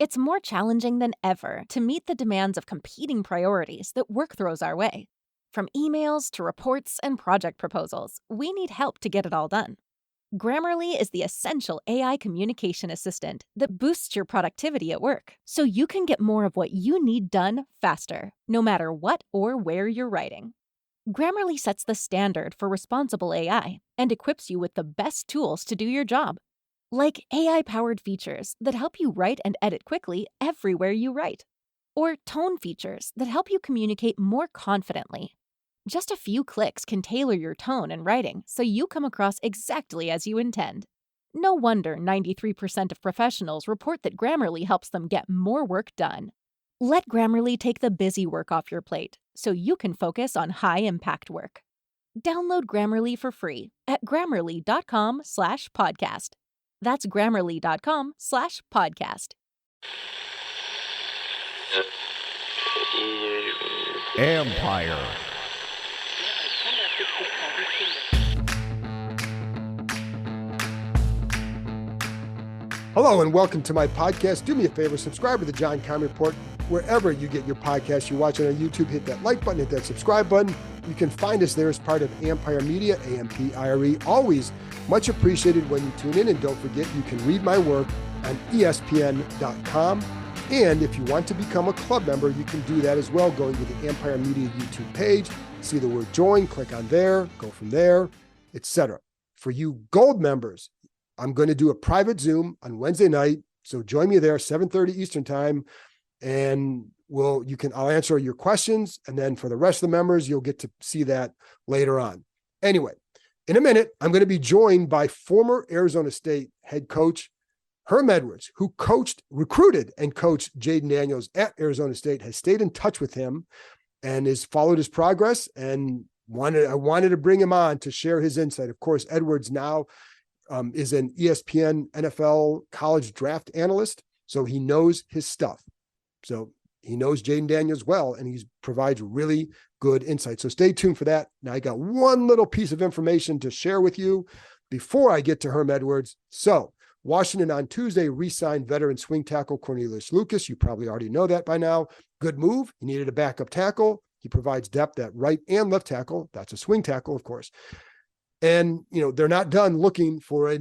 It's more challenging than ever to meet the demands of competing priorities that work throws our way. From emails to reports and project proposals, we need help to get it all done. Grammarly is the essential AI communication assistant that boosts your productivity at work, so you can get more of what you need done faster, no matter what or where you're writing. Grammarly sets the standard for responsible AI and equips you with the best tools to do your job, like AI-powered features that help you write and edit quickly everywhere you write, or tone features that help you communicate more confidently. Just a few clicks can tailor your tone and writing so you come across exactly as you intend. No wonder 93% of professionals report that Grammarly helps them get more work done. Let Grammarly take the busy work off your plate so you can focus on high-impact work. Download Grammarly for free at grammarly.com/podcast. That's grammarly.com/podcast. Empire. Hello and welcome to my podcast. Do me a favor, subscribe to the John Keim Report wherever you get your podcasts. You watch it on YouTube, hit that like button, hit that subscribe button. You can find us there as part of Empire Media, AMPIRE. Always much appreciated when you tune in. And don't forget, you can read my work on ESPN.com. And if you want to become a club member, you can do that as well, going to the Empire Media YouTube page, see the word join, click on there, go from there, etc. For you gold members, I'm going to do a private Zoom on Wednesday night. So join me there, 7:30 Eastern time. And I'll answer your questions. And then for the rest of the members, you'll get to see that later on. Anyway, in a minute, I'm going to be joined by former Arizona State head coach Herm Edwards, who recruited and coached Jayden Daniels at Arizona State, has stayed in touch with him and has followed his progress. And I wanted to bring him on to share his insight. Of course, Edwards now is an ESPN NFL college draft analyst, so he knows his stuff. So he knows Jayden Daniels well, and he provides really good insight. So stay tuned for that. Now, I got one little piece of information to share with you before I get to Herm Edwards. So Washington on Tuesday re-signed veteran swing tackle Cornelius Lucas. You probably already know that by now. Good move. He needed a backup tackle. He provides depth at right and left tackle. That's a swing tackle, of course. And, they're not done looking for a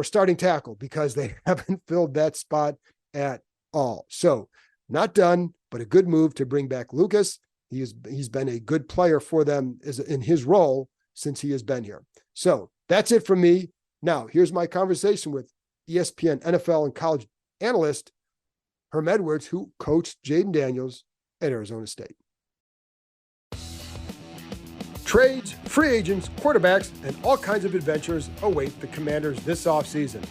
starting tackle because they haven't filled that spot at all. So not done, but a good move to bring back Lucas. He's been a good player for them in his role since he has been here. So that's it from me. Now, here's my conversation with ESPN NFL and college analyst Herm Edwards, who coached Jayden Daniels at Arizona State. Trades, free agents, quarterbacks, and all kinds of adventures await the Commanders this offseason.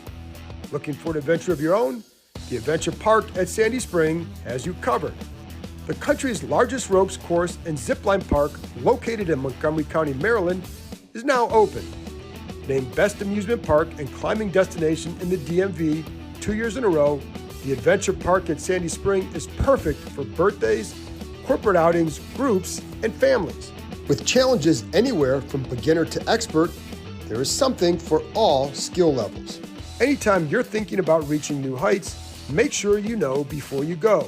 Looking for an adventure of your own? The Adventure Park at Sandy Spring has you covered. The country's largest ropes course and zipline park, located in Montgomery County, Maryland, is now open. Named Best Amusement Park and Climbing Destination in the DMV 2 years in a row, the Adventure Park at Sandy Spring is perfect for birthdays, corporate outings, groups, and families. With challenges anywhere from beginner to expert, there is something for all skill levels. Anytime you're thinking about reaching new heights, make sure you know before you go.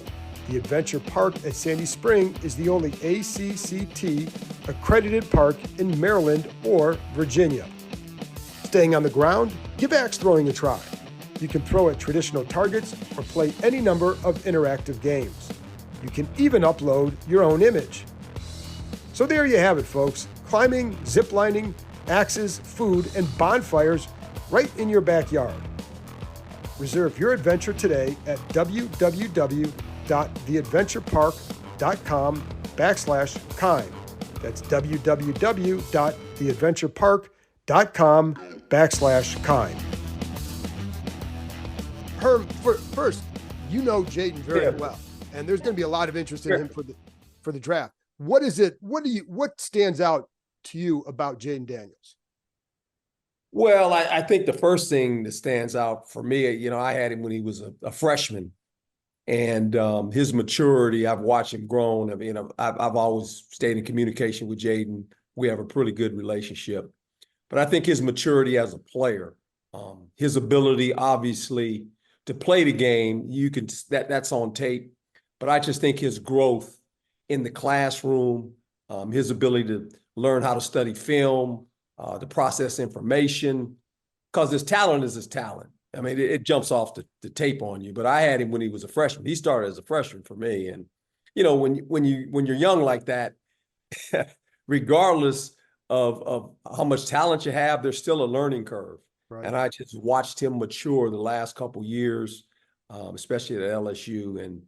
The Adventure Park at Sandy Spring is the only ACCT accredited park in Maryland or Virginia. Staying on the ground, give axe throwing a try. You can throw at traditional targets or play any number of interactive games. You can even upload your own image. So there you have it, folks. Climbing, ziplining, axes, food, and bonfires right in your backyard. Reserve your adventure today at www.theadventurepark.com/Keim. That's www.theadventurepark.com/Keim. Herm, first, you know Jayden very well, and there's going to be a lot of interest in him for the draft. What is it? What stands out to you about Jayden Daniels? Well, I think the first thing that stands out for me, I had him when he was a freshman, and his maturity, I've watched him grow. I've always stayed in communication with Jayden. We have a pretty good relationship, but I think his maturity as a player, his ability, obviously, to play the game, you can that's on tape. But I just think his growth in the classroom, his ability to learn how to study film, to process information, because his talent is his talent. I mean, it jumps off the tape on you. But I had him when he was a freshman. He started as a freshman for me. And, you know, when you're young like that, regardless of how much talent you have, there's still a learning curve. Right. And I just watched him mature the last couple years, especially at LSU, and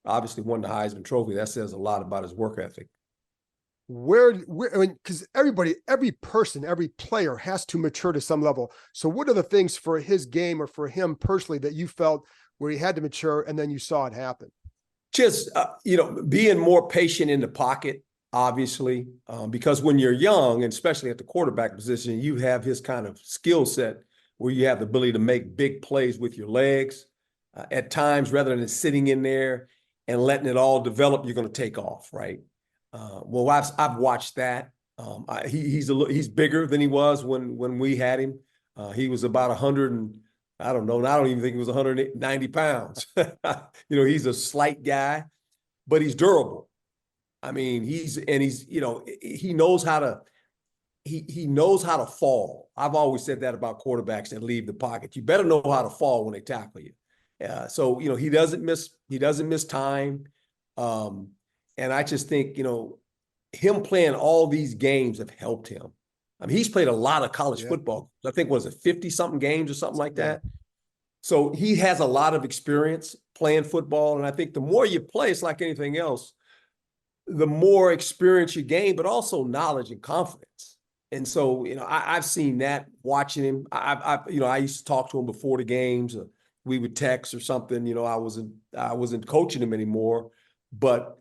obviously won the Heisman Trophy. That says a lot about his work ethic. Where I mean, because every person, every player has to mature to some level. So what are the things for his game or for him personally that you felt where he had to mature and then you saw it happen? Just, being more patient in the pocket, obviously, because when you're young, and especially at the quarterback position, you have his kind of skill set where you have the ability to make big plays with your legs. At times, rather than sitting in there and letting it all develop, you're going to take off, right? Well, I've watched that. He's bigger than he was when we had him. He was about 100 and I don't know. I don't even think he was 190 pounds. He's a slight guy, but he's durable. I mean, he knows how to he knows how to fall. I've always said that about quarterbacks that leave the pocket. You better know how to fall when they tackle you. So he doesn't miss time. And I just think, him playing all these games have helped him. I mean, he's played a lot of college football. I think, was it 50-something games or something like that? So he has a lot of experience playing football. And I think the more you play, it's like anything else, the more experience you gain, but also knowledge and confidence. And so, I've seen that watching him. I used to talk to him before the games. We would text or something. I wasn't coaching him anymore, but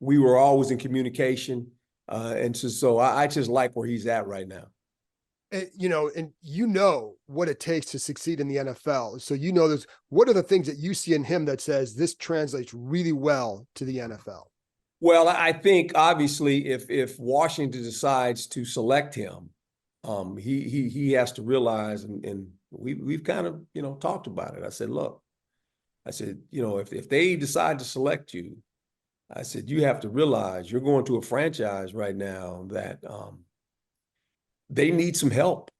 we were always in communication. And so I just like where he's at right now. And what it takes to succeed in the NFL. So, what are the things that you see in him that says this translates really well to the NFL? Well, I think obviously if Washington decides to select him, he has to realize, and we've kind of, talked about it. I said, look, if they decide to select you, I said, you have to realize you're going to a franchise right now that they need some help.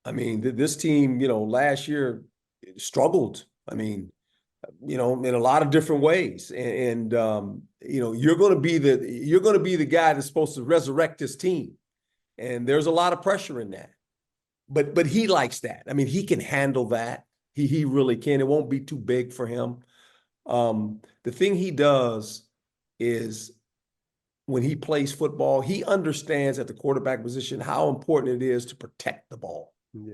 I mean, this team, last year struggled. I mean, in a lot of different ways. And you're going to be the guy that's supposed to resurrect this team. And there's a lot of pressure in that. But he likes that. I mean, he can handle that. He really can. It won't be too big for him. The thing he does is when he plays football, he understands at the quarterback position how important it is to protect the ball. Yeah.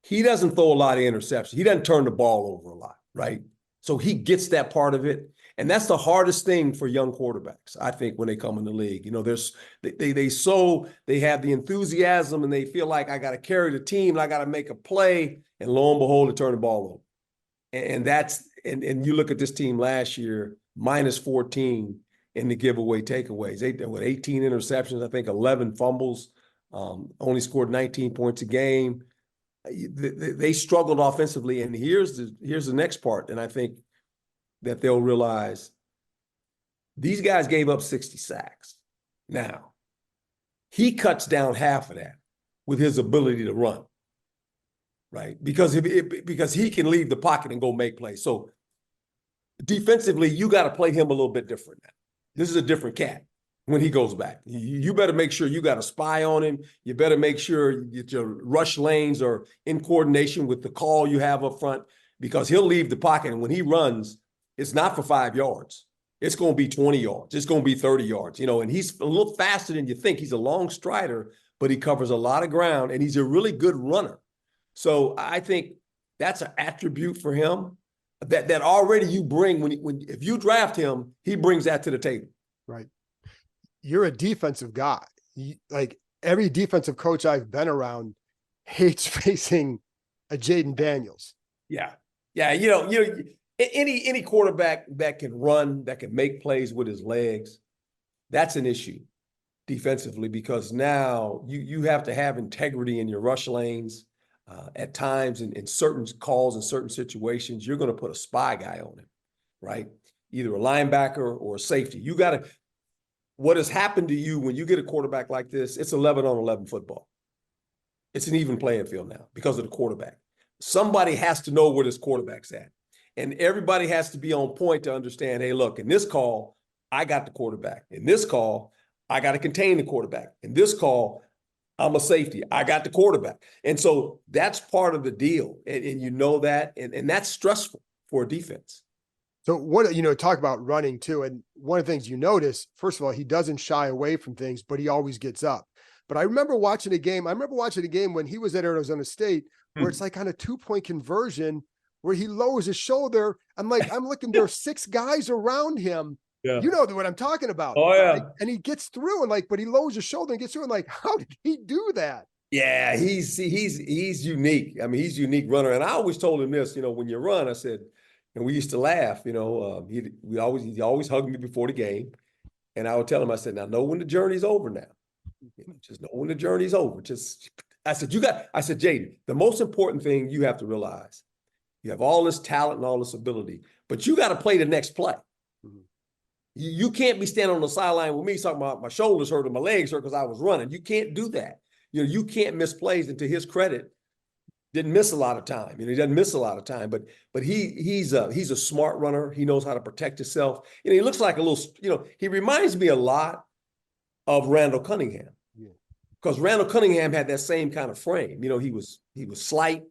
He doesn't throw a lot of interceptions. He doesn't turn the ball over a lot, right? So he gets that part of it. And that's the hardest thing for young quarterbacks, I think, when they come in the league. They have the enthusiasm and they feel like I got to carry the team and I got to make a play. And lo and behold, they turn the ball over. And you look at this team last year, minus 14 in the giveaway takeaways. They with 18 interceptions, I think 11 fumbles, only scored 19 points a game. They struggled offensively, and here's the next part, and I think that they'll realize these guys gave up 60 sacks. Now, he cuts down half of that with his ability to run, right? Because he can leave the pocket and go make plays. So defensively, you got to play him a little bit different now. This is a different cat when he goes back. You better make sure you got a spy on him. You better make sure your rush lanes are in coordination with the call you have up front, because he'll leave the pocket. And when he runs, it's not for 5 yards. It's going to be 20 yards. It's going to be 30 yards, and he's a little faster than you think. He's a long strider, but he covers a lot of ground, and he's a really good runner. So I think that's an attribute for him that already you bring if you draft him, he brings that to the table. Right. You're a defensive guy. Like every defensive coach I've been around hates facing a Jayden Daniels. Yeah. Yeah. Any quarterback that can run, that can make plays with his legs, that's an issue defensively, because now you have to have integrity in your rush lanes. At times in certain calls, in certain situations, you're going to put a spy guy on him, right? Either a linebacker or a safety. What has happened to you when you get a quarterback like this, it's 11 on 11 football. It's an even playing field now because of the quarterback. Somebody has to know where this quarterback's at. And everybody has to be on point to understand, hey, look, in this call, I got the quarterback. In this call, I got to contain the quarterback. In this call, I'm a safety. I got the quarterback. And so that's part of the deal. And you know that, and that's stressful for a defense. So talk about running too. And one of the things you notice, first of all, he doesn't shy away from things, but he always gets up. But I remember watching a game when he was at Arizona State, where it's like on a 2-point conversion where he lowers his shoulder. I'm looking, there are 6 guys around him. Yeah. You know what I'm talking about. Oh, yeah. And he gets through but he lowers his shoulder and gets through and how did he do that? Yeah, he's unique. I mean, he's a unique runner. And I always told him this, when you run, I said, and we used to laugh, he always hugged me before the game. And I would tell him, I said, now know when the journey's over now. Just know when the journey's over. I said, Jayden, the most important thing you have to realize, you have all this talent and all this ability, but you got to play the next play. Mm-hmm. You can't be standing on the sideline with me talking about my shoulders hurt or my legs hurt because I was running. You can't do that. You can't miss plays. And to his credit, didn't miss a lot of time. He doesn't miss a lot of time, but he's a smart runner. He knows how to protect himself. He looks like a little, he reminds me a lot of Randall Cunningham. Because Randall Cunningham had that same kind of frame. He was slight,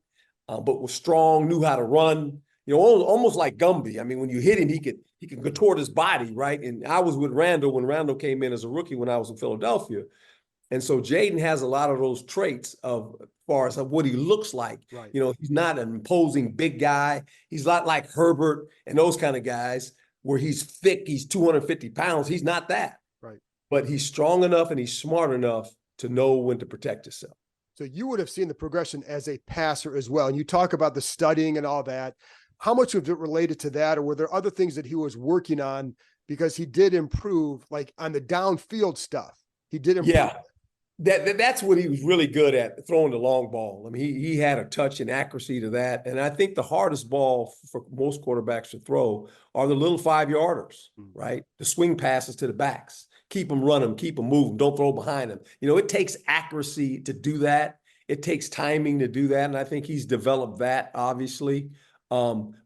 but was strong, knew how to run. Almost like Gumby. I mean, when you hit him, he could contort his body, right? And I was with Randall when Randall came in as a rookie when I was in Philadelphia. And so Jayden has a lot of those traits as far as what he looks like. Right. He's not an imposing big guy. He's not like Herbert and those kind of guys where he's thick, he's 250 pounds. He's not that. Right. But he's strong enough and he's smart enough to know when to protect himself. So you would have seen the progression as a passer as well. And you talk about the studying and all that. How much of it related to that? Or were there other things that he was working on because he did improve, like on the downfield stuff? He did improve. Yeah. That's what he was really good at, throwing the long ball. I mean, he had a touch and accuracy to that. And I think the hardest ball for most quarterbacks to throw are the little 5-yarders, right? The swing passes to the backs. Keep them running, keep them moving, don't throw behind them. It takes accuracy to do that. It takes timing to do that. And I think he's developed that, obviously,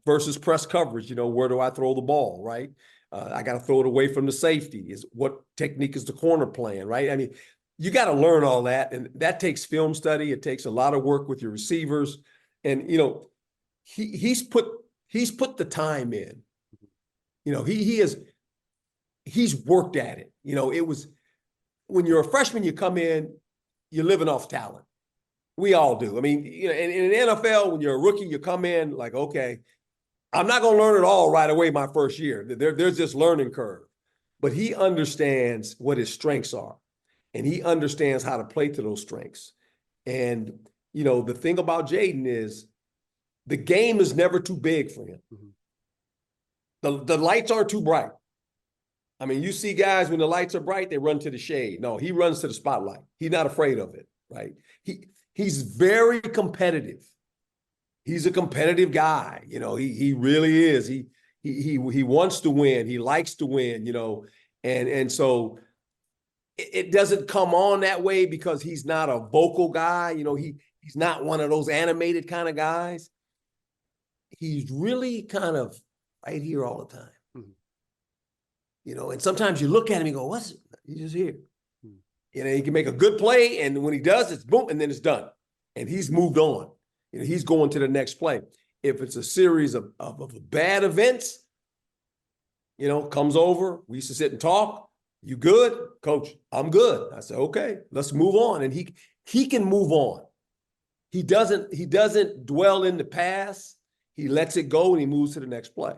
versus press coverage. Where do I throw the ball, right? I got to throw it away from the safety. What technique is the corner playing, right? I mean, you got to learn all that. And that takes film study. It takes a lot of work with your receivers. And, he's put the time in. He's worked at it. It was when you're a freshman, you come in, you're living off talent. We all do. I mean, in the NFL, when you're a rookie, you come in like, okay, I'm not going to learn it all right away my first year. There's this learning curve. But he understands what his strengths are, and he understands how to play to those strengths. And, the thing about Jayden is the game is never too big for him. Mm-hmm. The lights aren't too bright. I mean, you see guys, when the lights are bright, they run to the shade. No, he runs to the spotlight. He's not afraid of it, right? He's very competitive. He's a competitive guy. He really is. He wants to win. He likes to win, and so it doesn't come on that way because he's not a vocal guy. He's not one of those animated kind of guys. He's really kind of right here all the time. And sometimes you look at him and go, what's it? He's just here. He can make a good play, and when he does, it's boom, and then it's done. And he's moved on. He's going to the next play. If it's a series of bad events, comes over, we used to sit and talk. You good? Coach, I'm good. I said, okay, let's move on. And he can move on. He doesn't dwell in the past. He lets it go and he moves to the next play.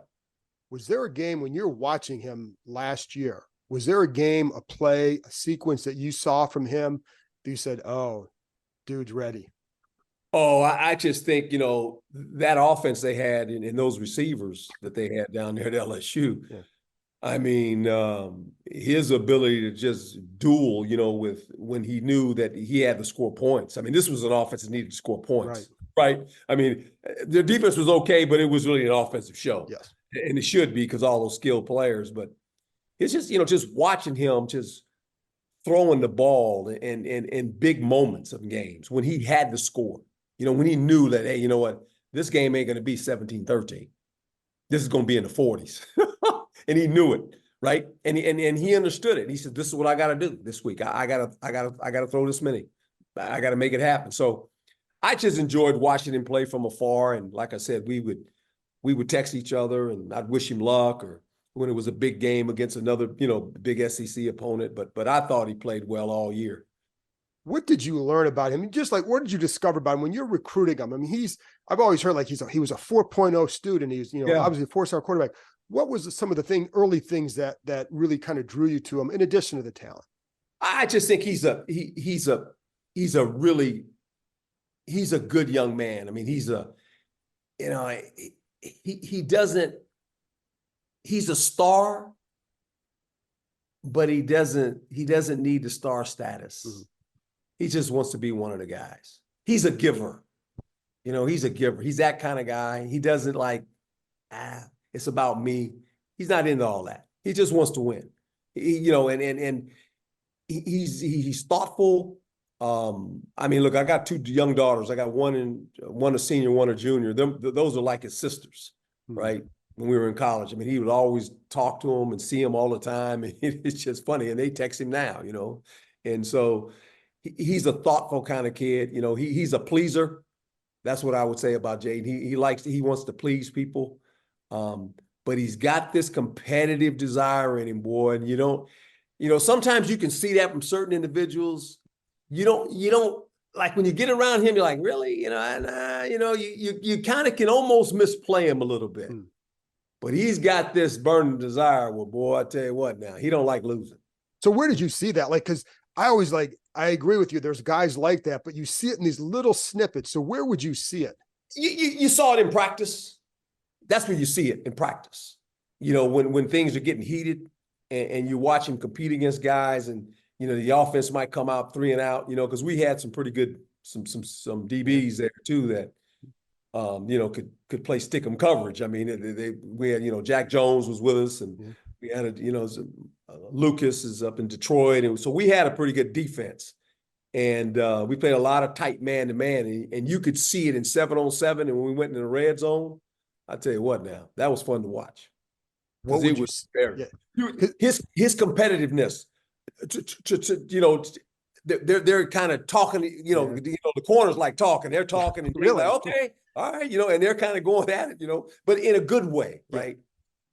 Was there a game when you're watching him last year? Was there a game, a play, a sequence that you saw from him that you said, oh, dude's ready? Oh, I just think, that offense they had in those receivers that they had down there at LSU. Yeah. I mean, his ability to just duel, with when he knew that he had to score points. I mean, this was an offense that needed to score points. right? I mean, their defense was okay, but it was really an offensive show. Yes. And it should be because all those skilled players. But it's just, just watching him just throwing the ball in big moments of games when he had to score. When he knew that, hey, you know what? This game ain't going to be 17-13. This is going to be in the 40s. And he knew it, right? And he understood it. He said, this is what I got to do this week. I gotta throw this many. I got to make it happen. So I just enjoyed watching him play from afar. And like I said, we would text each other and I'd wish him luck, or when it was a big game against another, big SEC opponent. But I thought he played well all year. What did you learn about him? Just like, what did you discover about him when you're recruiting him? I mean, I've always heard like he was a 4.0 student. He's, obviously a 4-star quarterback. What was some of the early things that really kind of drew you to him in addition to the talent? I just think he's a good young man. I mean, he's a star, but he doesn't need the star status. Mm-hmm. He just wants to be one of the guys. He's a giver. He's a giver. He's that kind of guy. He doesn't like, it's about me. He's not into all that. He just wants to win. And he's thoughtful. I mean, look, I got 2 young daughters. I got one a senior, one a junior. Those are like his sisters, right? When we were in college, I mean, he would always talk to them and see them all the time. And it's just funny. And they text him now, And so he's a thoughtful kind of kid. He's a pleaser. That's what I would say about Jayden. He wants to please people. But he's got this competitive desire in him, boy. And sometimes you can see that from certain individuals. You don't like when you get around him, you're like, really? You kind of can almost misplay him a little bit. But he's got this burning desire. Well, boy, I tell you what now, he don't like losing. So where did you see that? Like, because I agree with you. There's guys like that, but you see it in these little snippets. So where would you see it? You saw it in practice. That's where you see it in practice. When things are getting heated and you watch him compete against guys and, the offense might come out 3 and out, because we had some pretty good, some DBs there too that, could play stick 'em coverage. I mean, we had, Jack Jones was with us and we had, Lucas is up in Detroit. And so we had a pretty good defense. And we played a lot of tight man-to-man. And you could see it in 7-on-7. And when we went into the red zone, I tell you what now, that was fun to watch. What it was fair. Yeah. His competitiveness, they're kind of talking, the corners like talking. They're talking and really? Like, okay, all right, and they're kind of going at it, but in a good way, right?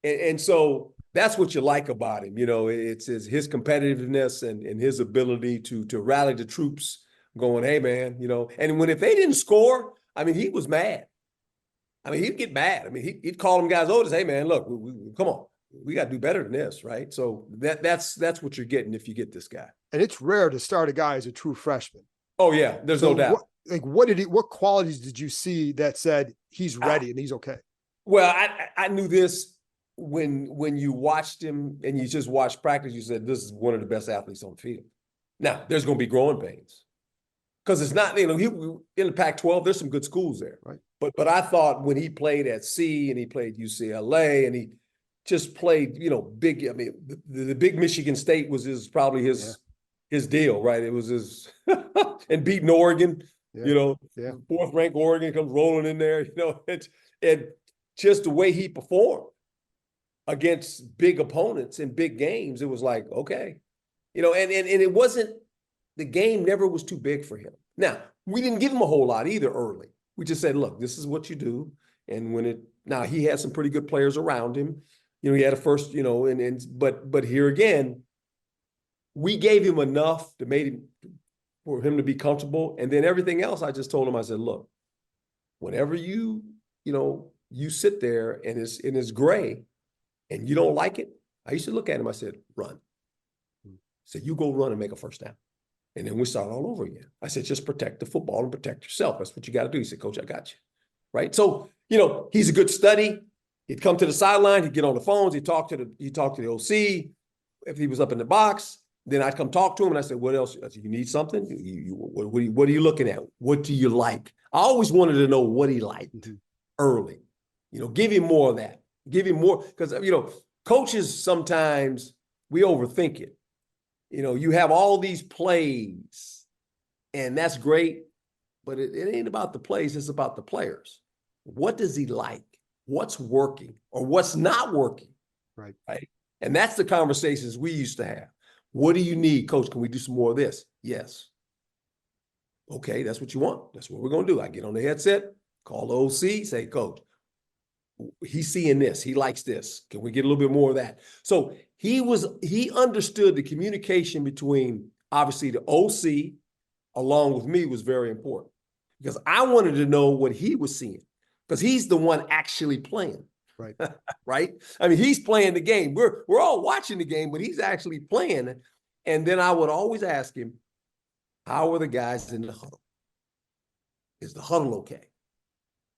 And so that's what you like about him, it's his competitiveness and his ability to rally the troops going, hey, man, and if they didn't score, I mean, he was mad. I mean, he'd get mad. I mean, he'd call them guys over and say, hey, man, look, come on. We got to do better than this, right? So that's what you're getting if you get this guy. And it's rare to start a guy as a true freshman. Oh, yeah. There's no doubt. What qualities did you see that said he's ready and he's okay? Well, I knew this when you watched him and you just watched practice, you said, this is one of the best athletes on the field. Now, there's going to be growing pains. Because it's not, in the Pac-12, there's some good schools there. Right. But I thought when he played at C and he played UCLA and he just played, big. I mean, the big Michigan State was probably his deal, right? It was his and beating Oregon, 4th ranked Oregon comes rolling in there, and just the way he performed against big opponents in big games, it was like, okay, and it wasn't, the game never was too big for him. Now, we didn't give him a whole lot either early. We just said, look, this is what you do. And now he had some pretty good players around him. He had a first, but here again, we gave him enough for him to be comfortable. And then everything else, I just told him, I said, look, whenever you sit there and it's gray and you don't like it, I used to look at him, I said, run. I said, you go run and make a first down. And then we start all over again. I said, just protect the football and protect yourself. That's what you got to do. He said, Coach, I got you. Right. So, he's a good study. He'd come to the sideline. He'd get on the phones. He'd talk to the OC. If he was up in the box, then I'd come talk to him. And I said, what else? I said, you need something? What are you looking at? What do you like? I always wanted to know what he liked early. Give him more of that. Give him more, because, coaches sometimes we overthink it. You have all these plays, and that's great, but it ain't about the plays, it's about the players. What does he like? What's working or what's not working? Right. And that's the conversations we used to have. What do you need, coach? Can we do some more of this? Yes. Okay, that's what you want. That's what we're going to do. I get on the headset, call the OC, say, coach, he's seeing this. He likes this. Can we get a little bit more of that? So he understood the communication between, obviously, the OC along with me was very important, because I wanted to know what he was seeing, because he's the one actually playing. Right. Right. I mean, he's playing the game. We're all watching the game, but he's actually playing. And then I would always ask him, how are the guys in the huddle? Is the huddle okay?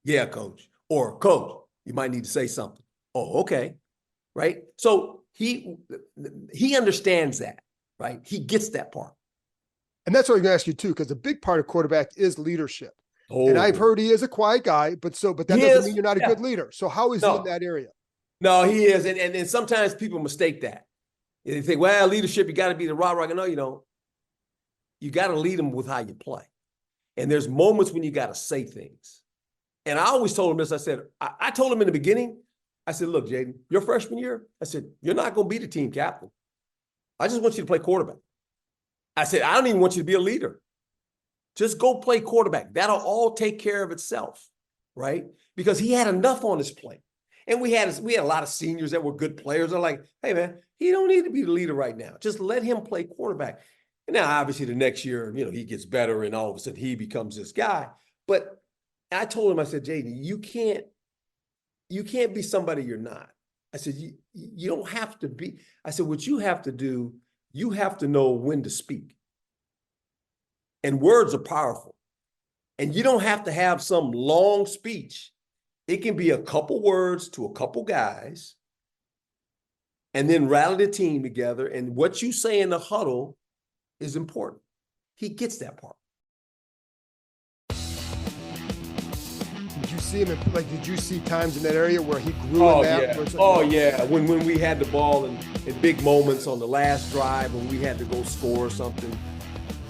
Yeah, coach. Or, coach, you might need to say something. Oh, okay. Right. So he understands that, right? He gets that part. And that's what I'm going to ask you too, because a big part of quarterback is leadership. Oh. And I've heard he is a quiet guy, but that doesn't mean you're not a good leader. So how is he in that area? No, he is. And sometimes people mistake that. They think, well, leadership, you got to be the rah-rah. No, you don't. You got to lead them with how you play. And there's moments when you got to say things. And I always told him this. I said, I told him in the beginning, I said, look, Jayden, your freshman year, I said, you're not going to be the team captain. I just want you to play quarterback. I said, I don't even want you to be a leader. Just go play quarterback. That'll all take care of itself, right? Because he had enough on his plate. And we had a lot of seniors that were good players. They're like, hey, man, he don't need to be the leader right now. Just let him play quarterback. And now, obviously, the next year, he gets better, and all of a sudden he becomes this guy. But I told him, I said, Jayden, you can't be somebody you're not. I said, you don't have to be. I said, what you have to do, you have to know when to speak. And words are powerful. And you don't have to have some long speech. It can be a couple words to a couple guys, and then rally the team together. And what you say in the huddle is important. He gets that part. Did you see him did you see times in that area where he grew in that? Yeah. Yeah. When we had the ball in big moments on the last drive, when we had to go score or something,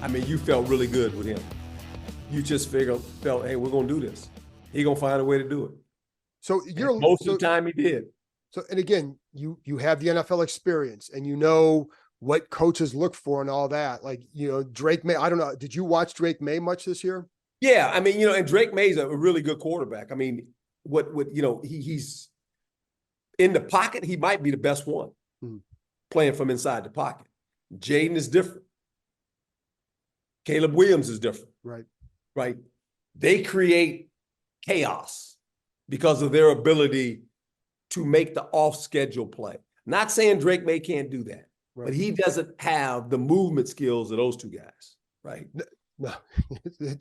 I mean, you felt really good with him. You just felt, hey, we're going to do this. He's going to find a way to do it. So most of the time he did. So, and again, you have the NFL experience, and you know what coaches look for and all that. Like, Drake May, I don't know. Did you watch Drake May much this year? Yeah. I mean, and Drake May's a really good quarterback. I mean, he's in the pocket. He might be the best one playing from inside the pocket. Jayden is different. Caleb Williams is different. Right. They create chaos because of their ability to make the off-schedule play. Not saying Drake May can't do that, but he doesn't have the movement skills of those two guys, right? No. He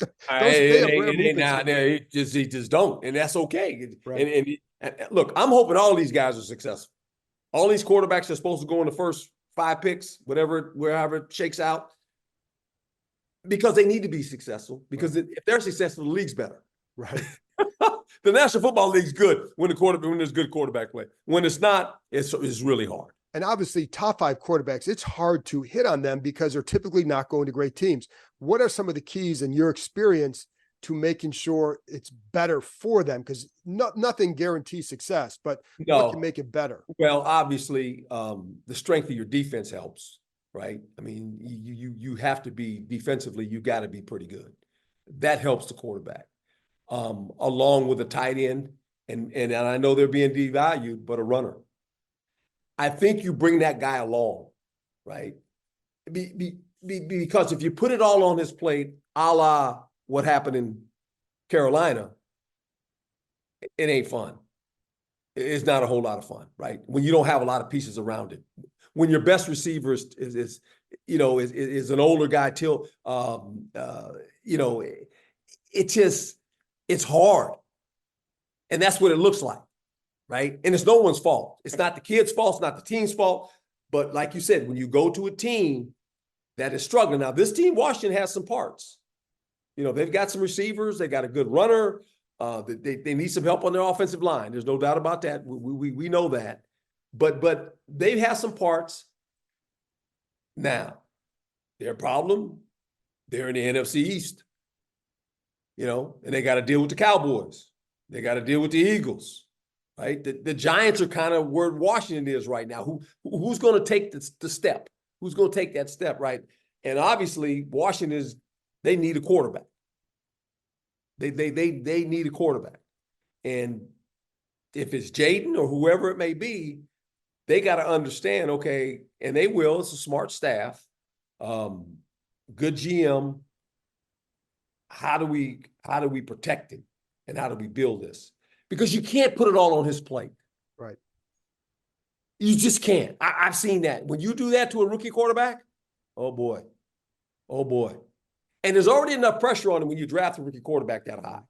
just don't, and that's okay. Right. And look, I'm hoping all these guys are successful. All these quarterbacks are supposed to go in the first 5 picks, wherever it shakes out, because they need to be successful. Because if they're successful, the league's better. Right. The National Football League's good when there's good quarterback play. When it's not, it's really hard. And obviously, top 5 quarterbacks, it's hard to hit on them because they're typically not going to great teams. What are some of the keys in your experience to making sure it's better for them? Because nothing guarantees success, but what can make it better? Well, obviously, the strength of your defense helps, right? I mean, you have to be defensively, you got to be pretty good. That helps the quarterback. Along with a tight end, and I know they're being devalued, but a runner. I think you bring that guy along, right? Because if you put it all on his plate, a la what happened in Carolina, it ain't fun. It's not a whole lot of fun, right? When you don't have a lot of pieces around it. When your best receiver is an older guy, it's hard. And that's what it looks like, right? And it's no one's fault. It's not the kid's fault. It's not the team's fault. But like you said, when you go to a team that is struggling. Now, this team, Washington, has some parts. they've got some receivers. They got a good runner. They need some help on their offensive line. There's no doubt about that. We know that. But they have some parts. Now, their problem, they're in the NFC East. And they got to deal with the Cowboys. They got to deal with the Eagles, right? The Giants are kind of where Washington is right now. Who's going to take the step? Who's going to take that step, right? And obviously, Washington they need a quarterback. They need a quarterback. And if it's Jayden or whoever it may be, they got to understand, okay, and they will. It's a smart staff, good GM. How do we protect him, and how do we build this? Because you can't put it all on his plate. Right. You just can't. I've seen that. When you do that to a rookie quarterback, oh boy. And there's already enough pressure on him when you draft a rookie quarterback that high,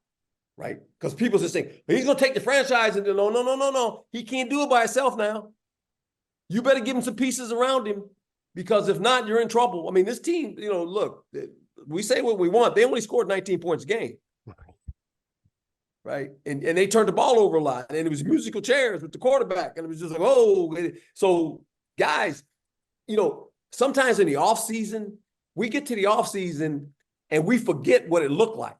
right? Because people just think, he's going to take the franchise, and no. He can't do it by himself now. You better give him some pieces around him, because if not, you're in trouble. I mean, this team, look, we say what we want. They only scored 19 points a game. Right. And they turned the ball over a lot. And it was musical chairs with the quarterback. And it was just like, oh. So, guys, sometimes in the offseason, we get to the offseason and we forget what it looked like.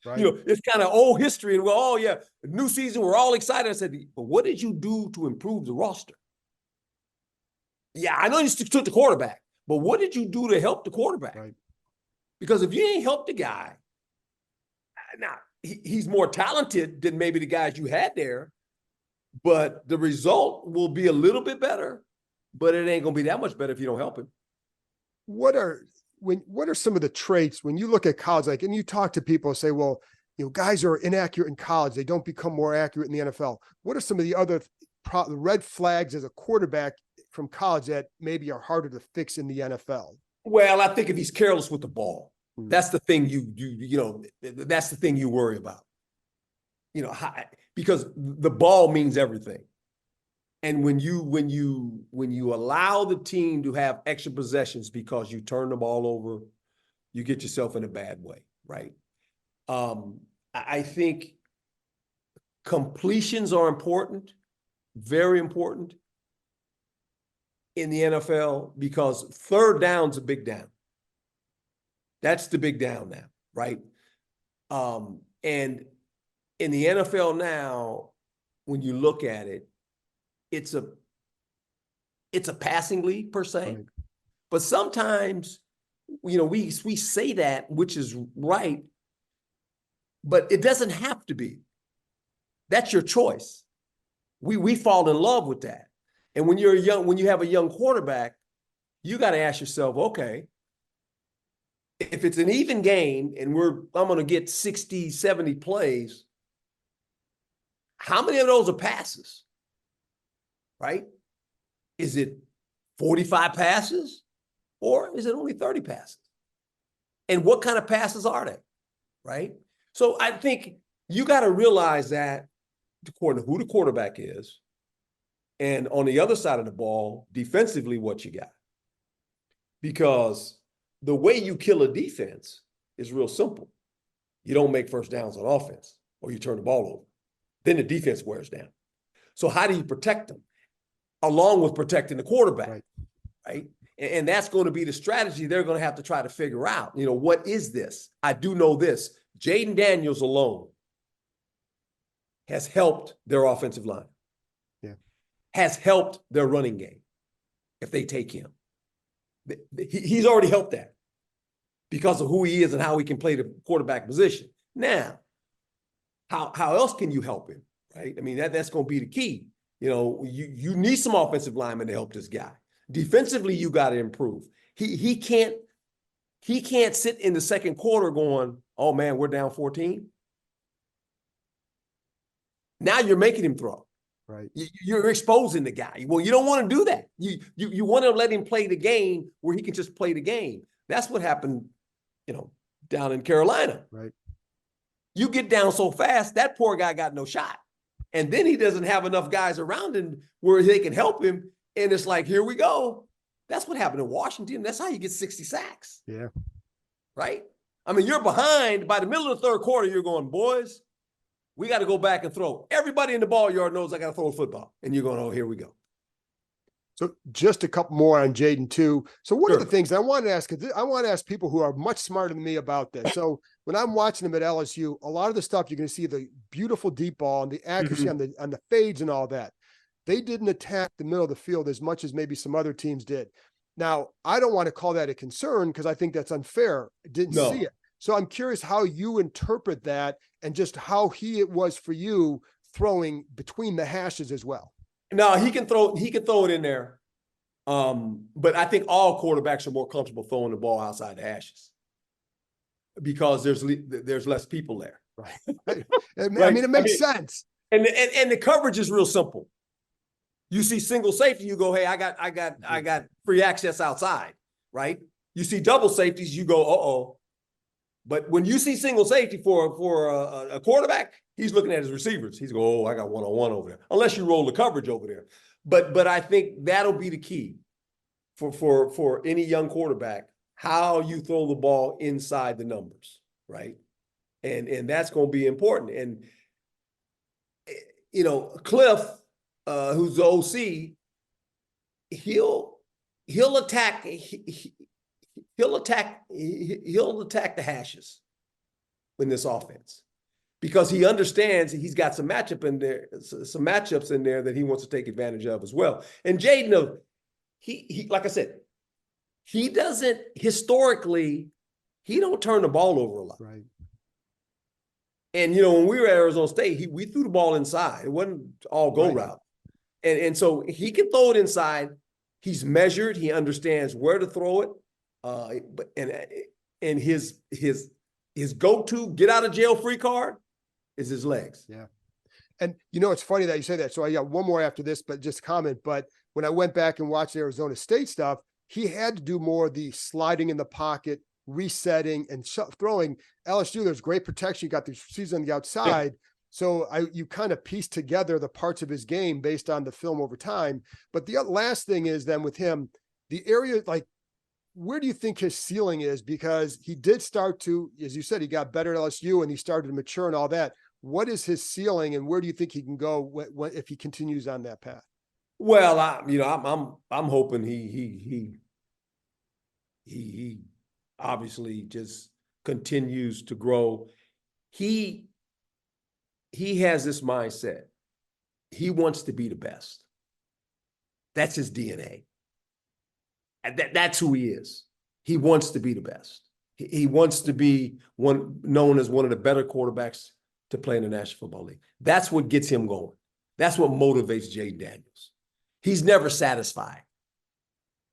Right. It's kind of old history. And new season, we're all excited. I said, but what did you do to improve the roster? Yeah, I know you took the quarterback, but what did you do to help the quarterback? Right. Because if you ain't helped the guy, now he's more talented than maybe the guys you had there, but the result will be a little bit better, but it ain't going to be that much better if you don't help him. What are some of the traits when you look at college, and you talk to people and say, well, guys are inaccurate in college, they don't become more accurate in the NFL. What are some of the other red flags as a quarterback from college that maybe are harder to fix in the NFL? Well, I think if he's careless with the ball, that's the thing that's the thing you worry about. Because the ball means everything. And when you allow the team to have extra possessions because you turn the ball over, you get yourself in a bad way, right? I think completions are important, very important in the NFL, because third down's a big down. That's the big down now, right? And in the NFL now, when you look at it, it's a passing league per se, right. But sometimes, we say that, which is right, but it doesn't have to be. That's your choice. We fall in love with that. And when you have a young quarterback, you got to ask yourself, okay, if it's an even game and I'm going to get 60, 70 plays, how many of those are passes? Right? Is it 45 passes, or is it only 30 passes? And what kind of passes are they? Right? So I think you got to realize that according to who the quarterback is, and on the other side of the ball, defensively, what you got. Because the way you kill a defense is real simple. You don't make first downs on offense, or you turn the ball over. Then the defense wears down. So how do you protect them? Along with protecting the quarterback, right? And that's going to be the strategy they're going to have to try to figure out. What is this? I do know this. Jayden Daniels alone has helped their offensive line. Yeah. Has helped their running game if they take him. He's already helped that because of who he is and how he can play the quarterback position. Now, how else can you help him, right? I mean, that's going to be the key. You need some offensive linemen to help this guy. Defensively, you got to improve. He can't sit in the second quarter going, oh man, we're down 14. Now you're making him throw. Right. You're exposing the guy. Well, you don't want to do that. You want to let him play the game where he can just play the game. That's what happened, down in Carolina. Right. You get down so fast, that poor guy got no shot. And then he doesn't have enough guys around him where they can help him. And it's like, here we go. That's what happened in Washington. That's how you get 60 sacks. Yeah. right? I mean, you're behind. By the middle of the third quarter, you're going, boys, we got to go back and throw. Everybody in the ball yard knows I got to throw a football. And you're going, oh, here we go. So just a couple more on Jayden too. So one Sure. of the things I want to ask people who are much smarter than me about this. So when I'm watching them at LSU, a lot of the stuff you're going to see the beautiful deep ball and the accuracy on the fades and all that. They didn't attack the middle of the field as much as maybe some other teams did. Now, I don't want to call that a concern because I think that's unfair. I didn't see it. So I'm curious how you interpret that and just how it was for you throwing between the hashes as well. No, he can throw it in there. But I think all quarterbacks are more comfortable throwing the ball outside the hashes because there's less people there. Right. I mean, it makes sense. And the coverage is real simple. You see single safety, you go, hey, I got free access outside, right? You see double safeties, you go, uh-oh. But when you see single safety for a quarterback, he's looking at his receivers. He's going, oh, I got one-on-one over there. Unless you roll the coverage over there. But I think that'll be the key for any young quarterback, how you throw the ball inside the numbers, right? And that's going to be important. And, Cliff, who's the OC, he'll attack the hashes in this offense because he understands he's got some matchups in there that he wants to take advantage of as well. And Jayden, he like I said, he doesn't historically, he don't turn the ball over a lot. Right. And when we were at Arizona State, we threw the ball inside. It wasn't all go route. And so he can throw it inside. He's measured. He understands where to throw it. And his go-to get out of jail free card is his legs. Yeah. And it's funny that you say that. So I got one more after this, but just comment. But when I went back and watched the Arizona State stuff, he had to do more of the sliding in the pocket, resetting and throwing. LSU, there's great protection. You got the receivers on the outside. Yeah. So you kind of piece together the parts of his game based on the film over time. But the last thing is then with him, the area, like, where do you think his ceiling is? Because he did start to, as you said, he got better at LSU and he started to mature and all that. What is his ceiling and where do you think he can go if he continues on that path? Well, I'm hoping he obviously just continues to grow. He has this mindset. He wants to be the best. That's his DNA. That's who he is. He wants to be the best. He wants to be known as one of the better quarterbacks to play in the National Football League. That's what gets him going. That's what motivates Jayden Daniels. He's never satisfied,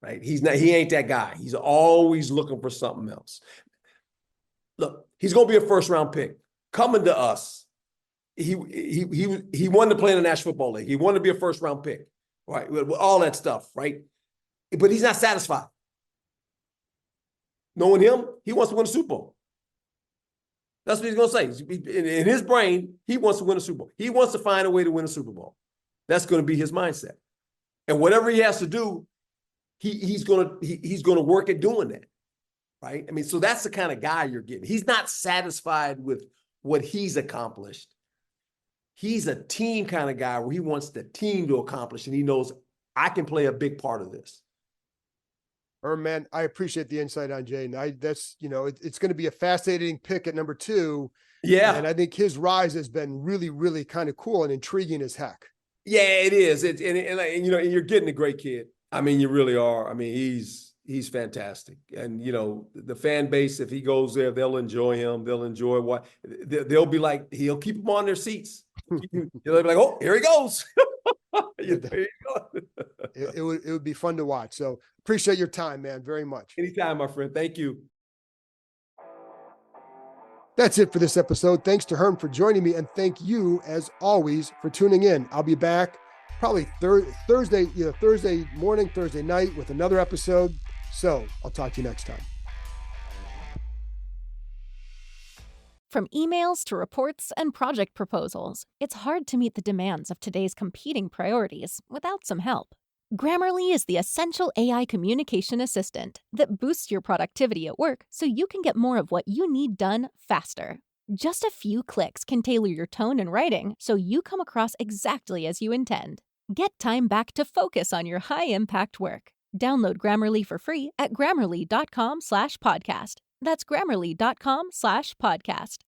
right? He ain't that guy. He's always looking for something else. Look, he's going to be a first-round pick. Coming to us, he wanted to play in the National Football League. He wanted to be a first-round pick, right? All that stuff, right? But he's not satisfied. Knowing him, he wants to win a Super Bowl. That's what he's going to say. In his brain, he wants to win a Super Bowl. He wants to find a way to win a Super Bowl. That's going to be his mindset. And whatever he has to do, he's going to work at doing that, right? I mean, so that's the kind of guy you're getting. He's not satisfied with what he's accomplished. He's a team kind of guy where he wants the team to accomplish, and he knows I can play a big part of this. Man, I appreciate the insight on Jayden. That's, it's going to be a fascinating pick at number 2. Yeah. And I think his rise has been really, really kind of cool and intriguing as heck. Yeah, it is. And you're getting a great kid. I mean, you really are. I mean, he's fantastic. And, the fan base, if he goes there, they'll enjoy him. They'll enjoy what they'll be like. He'll keep them on their seats. They'll be like, oh, here he goes. There you go. It would be fun to watch. So appreciate your time, man, very much. Anytime, my friend. Thank you. That's it for this episode. Thanks to Herm for joining me, and thank you, as always, for tuning in. I'll be back probably Thursday morning, Thursday night with another episode. So I'll talk to you next time. From emails to reports and project proposals, it's hard to meet the demands of today's competing priorities without some help. Grammarly is the essential AI communication assistant that boosts your productivity at work so you can get more of what you need done faster. Just a few clicks can tailor your tone and writing so you come across exactly as you intend. Get time back to focus on your high-impact work. Download Grammarly for free at grammarly.com/podcast. That's grammarly.com/podcast.